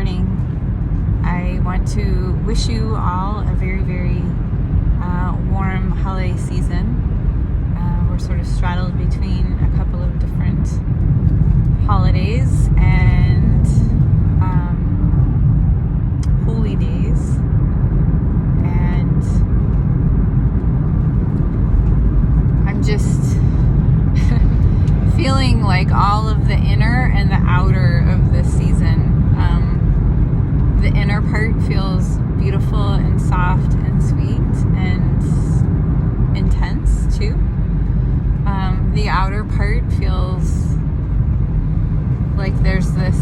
morning. I want to wish you all a very, very warm holiday season. We're sort of straddled between a couple of different holidays and holy days. And I'm just feeling like all of the inner and the outer of this season. The inner part feels beautiful and soft and sweet and intense too. The outer part feels like there's this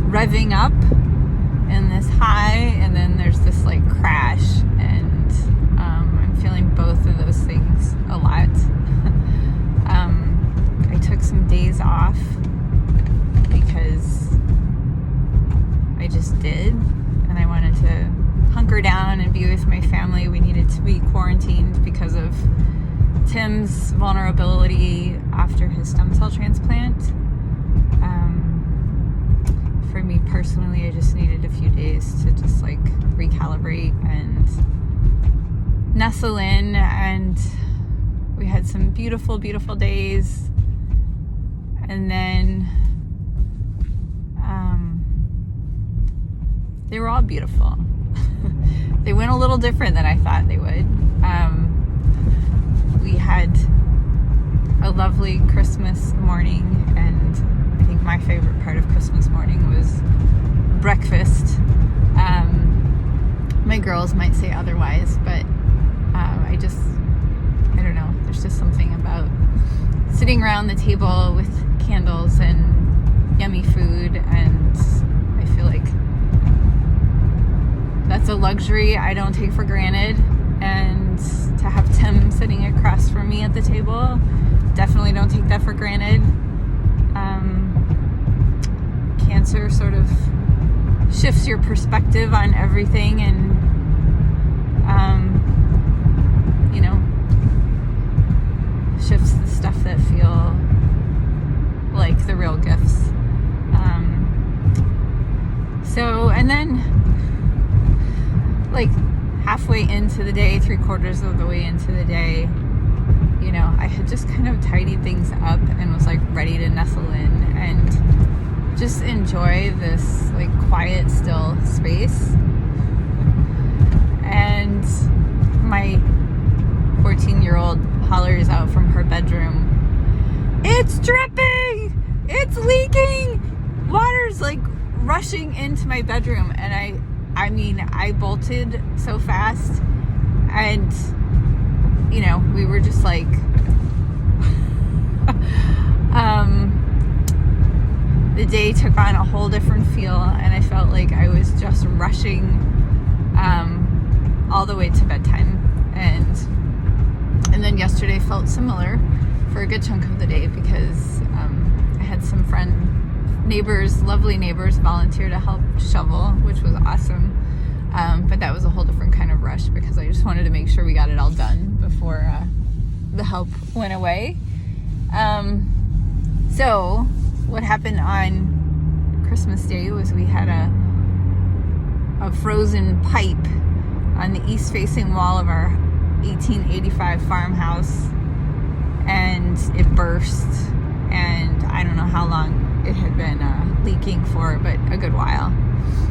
revving up and this high, and then there's this like crash, and I'm feeling both of those things a lot. I took some days off because I just did, and I wanted to hunker down and be with my family. We needed to be quarantined because of Tim's vulnerability after his stem cell transplant. For me personally, I just needed a few days to just like recalibrate and nestle in, and we had some beautiful, beautiful days. And then they were all beautiful. They went a little different than I thought they would. We had a lovely Christmas morning, and I think my favorite part of Christmas morning was breakfast. My girls might say otherwise, but I don't know. There's just something about sitting around the table with candles and yummy food, and I feel like that's a luxury I don't take for granted. And to have Tim sitting across from me at the table, definitely don't take that for granted. Cancer sort of shifts your perspective on everything, and shifts the stuff that feel like the real gifts. And then like halfway into the day, 3/4 of the way into the day, I had just kind of tidied things up and was like ready to nestle in and just enjoy this like quiet, still space. And my 14-year-old hollers out from her bedroom, "It's dripping! It's leaking! Water's like rushing into my bedroom." And I bolted so fast, and we were just like the day took on a whole different feel, and I felt like I was just rushing all the way to bedtime. And then yesterday felt similar for a good chunk of the day, because I had some lovely neighbors volunteer to help shovel, which was awesome. But that was a whole different kind of rush, because I just wanted to make sure we got it all done before the help went away. So what happened on Christmas Day was we had a frozen pipe on the east-facing wall of our 1885 farmhouse, and it burst, and I don't know how long it had been leaking for, but a good while,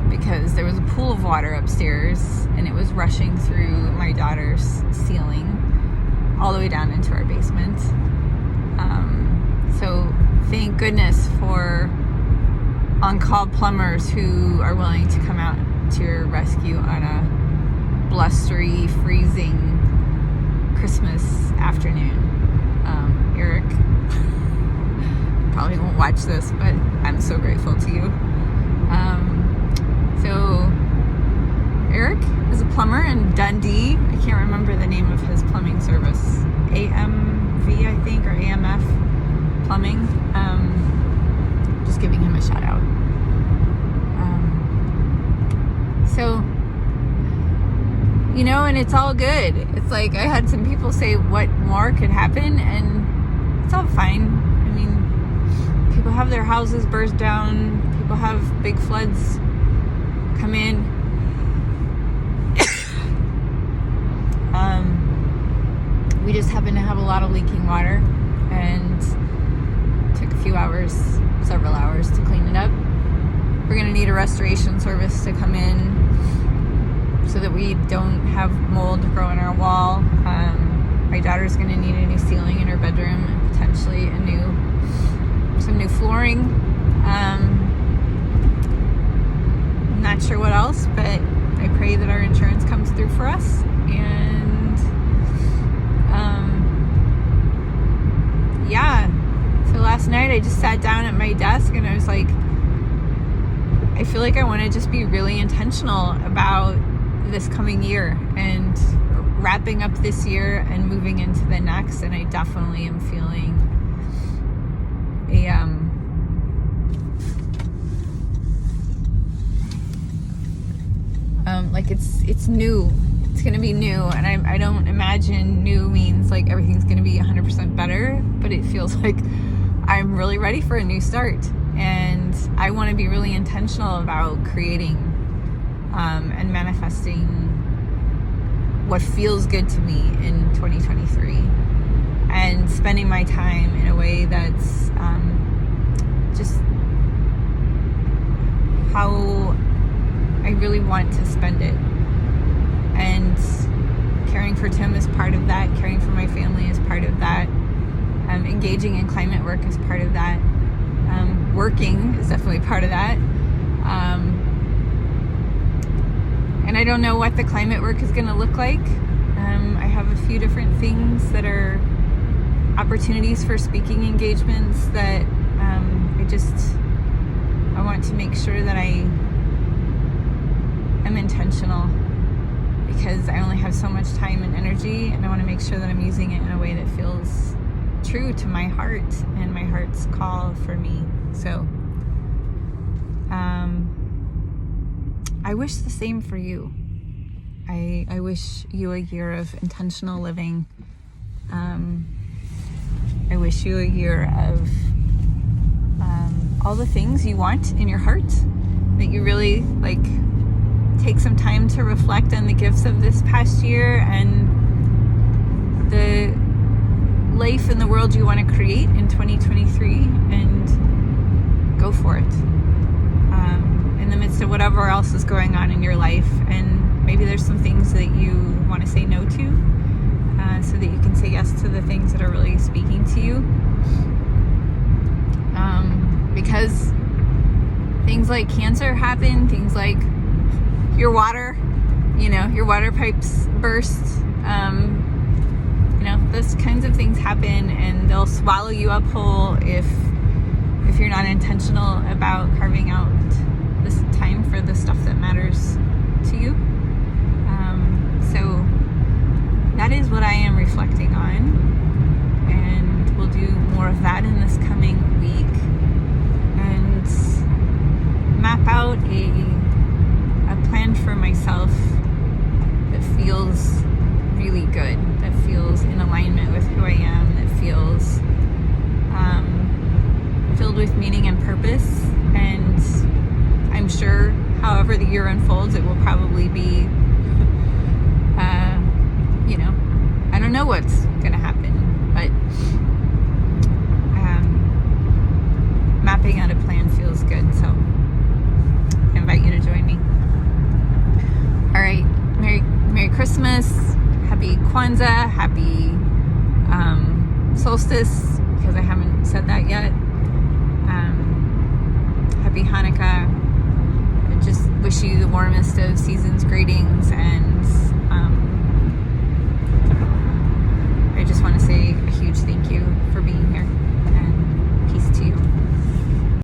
because there was a pool of water upstairs, and it was rushing through my daughter's ceiling all the way down into our basement. So thank goodness for on-call plumbers who are willing to come out to your rescue on a blustery, freezing Christmas afternoon. Eric probably won't watch this, but I'm so grateful to you. So Eric is a plumber in Dundee. I can't remember the name of his plumbing service. AMV, I think, or AMF Plumbing. Just giving him a shout out. And it's all good. It's like I had some people say what more could happen, and it's all fine. People have their houses burst down, people have big floods come in. We just happen to have a lot of leaking water, and took a few hours, several hours to clean it up. We're going to need a restoration service to come in so that we don't have mold grow in our wall. My daughter's going to need a new ceiling in her bedroom and potentially some new flooring. I'm not sure what else, but I pray that our insurance comes through for us. And so last night I just sat down at my desk and I was like, I feel like I want to just be really intentional about this coming year and wrapping up this year and moving into the next. And I definitely am feeling like it's new. It's going to be new, and I don't imagine new means like everything's going to be 100% better, but it feels like I'm really ready for a new start, and I want to be really intentional about creating and manifesting what feels good to me in 2023, and spending my time in a way that's just how I really want to spend it. And caring for Tim is part of that. Caring for my family is part of that. Engaging in climate work is part of that. Working is definitely part of that. And I don't know what the climate work is going to look like. I have a few different things that are opportunities for speaking engagements that I want to make sure that I am intentional, because I only have so much time and energy, and I want to make sure that I'm using it in a way that feels true to my heart and my heart's call for me. So I wish the same for you. I wish you a year of intentional living. I wish you a year of all the things you want in your heart, that you really like take some time to reflect on the gifts of this past year and the life and the world you want to create in 2023, and go for it in the midst of whatever else is going on in your life. And maybe there's some things that you want to say no to, so that you can say yes to the things that are really speaking to you, because things like cancer happen, things like your water pipes burst, those kinds of things happen, and they'll swallow you up whole if you're not intentional about carving out this time for the stuff that matters to you. So that is what I am reflecting on, and we'll do more of that in this coming week, and map out a plan for myself that feels really good, that feels in alignment with who I am, that feels filled with meaning and purpose. And I'm sure however the year unfolds, it will probably be I don't know what's gonna happen, but mapping out a plan feels good. So I invite you to join me. All right, Merry Christmas, Happy Kwanzaa, Happy solstice, because I haven't said that yet. Happy Hanukkah. I just wish you the warmest of seasons greetings, and